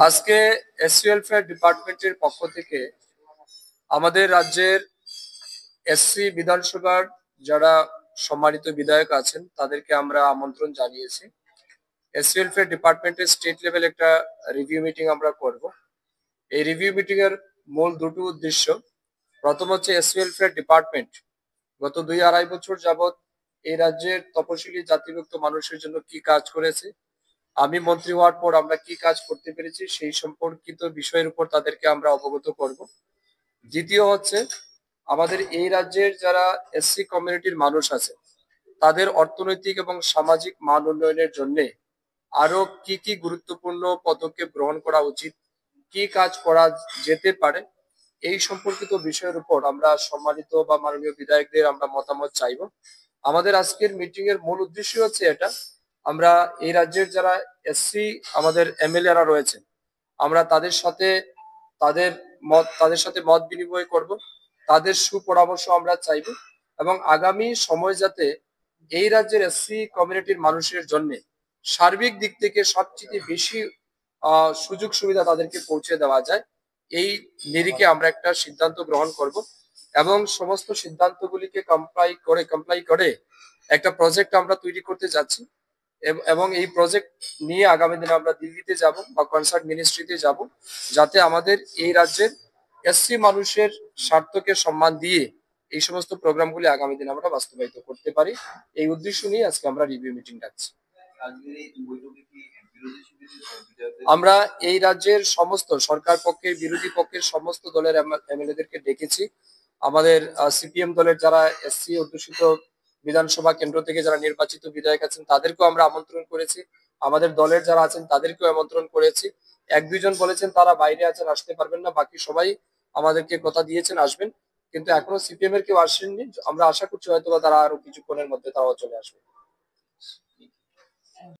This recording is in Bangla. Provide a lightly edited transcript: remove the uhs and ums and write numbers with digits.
আজকে এসসি ওয়েলফেয়ার ডিপার্টমেন্টের পক্ষ থেকে আমাদের রাজ্যের এসসি বিধানসভার যারা সম্মানিত বিধায়ক আছেন তাদেরকে আমরা আমন্ত্রণ জানিয়েছি। এসসি ওয়েলফেয়ার ডিপার্টমেন্টের স্টেট লেভেল একটা রিভিউ মিটিং আমরা করব। এই রিভিউ মিটিং এর মূল দুটো উদ্দেশ্য। প্রথম হচ্ছে এসসি ওয়েলফেয়ার ডিপার্টমেন্ট গত 2-2.5 বছর যাবৎ এই রাজ্যের তপশিলি জাতিভুক্ত মানুষের জন্য কি কাজ করেছে, আমি মন্ত্রী হওয়ার পর আমরা কি কাজ করতে পেরেছি সেই সম্পর্কিত বিষয়ের উপর তাদেরকে আমরা অবগত করব। দ্বিতীয় হচ্ছে আমাদের এই রাজ্যের যারা এসসি কমিউনিটির মানুষ আছে তাদের অর্থনৈতিক এবং সামাজিক মান উন্নয়নের জন্য আরো কি কি গুরুত্বপূর্ণ পদক্ষেপ গ্রহণ করা উচিত, কি কাজ করা যেতে পারে, এই সম্পর্কিত বিষয়ের উপর আমরা সম্মানিত বা মাননীয় বিধায়কদের আমরা মতামত চাইব। আমাদের আজকের মিটিং এর মূল উদ্দেশ্য হচ্ছে এটা, আমরা এই রাজ্যের যারা এসসি আমাদের এমএলএরা রয়েছে আমরা তাদের সাথে মত বিনিময় করব, তাদের সুপরামর্শ আমরা চাইব এবং আগামী সময় যাতে এই রাজ্যের এসসি কমিউনিটির মানুষের জন্য সার্বিক দিক থেকে সবচেয়ে বেশি সুযোগ সুবিধা তাদেরকে পৌঁছে দেওয়া যায়, এই নিরিখে আমরা একটা সিদ্ধান্ত গ্রহণ করব এবং সমস্ত সিদ্ধান্তগুলিকে কমপ্লাই করে একটা প্রজেক্ট আমরা তৈরি করতে যাচ্ছি এবং এই প্রজেক্ট নিয়ে আগামী দিনে আমরা দিল্লিতে যাব বা কনসার্ট মিনিস্ট্রিতে যাব, যাতে আমাদের এই রাজ্যের এসসি মানুষের স্বার্থকে সম্মান দিয়ে এই সমস্ত প্রোগ্রামগুলি আগামী দিনে আমরা বাস্তবায়িত করতে পারি। এই উদ্দেশ্য নিয়ে আজকে আমরা রিভিউ মিটিং ডাকছি। আমরা এই রাজ্যের সমস্ত সরকার পক্ষের বিরোধী পক্ষের সমস্ত দলের এমএলএদেরকে ডেকেছি। আমাদের সিপিএম দলের যারা এসসি অধ্যুষিত বিধানসভা কেন্দ্র থেকে যারা নির্বাচিত বিধায়ক আছেন তাদেরকেও আমরা আমন্ত্রণ করেছি, আমাদের দলের যারা আছেন তাদেরকেও আমন্ত্রণ করেছি। 1-2 জন বলেছেন তারা বাইরে আছেন, আসতে পারবেন না, বাকি সবাই আমাদেরকে কথা দিয়েছেন আসবেন, কিন্তু এখনো সিপিএম এর কেউ আসেননি। আমরা আশা করছি হয়তো তারা আরো কিছুক্ষণের মধ্যে তারাও চলে আসবে।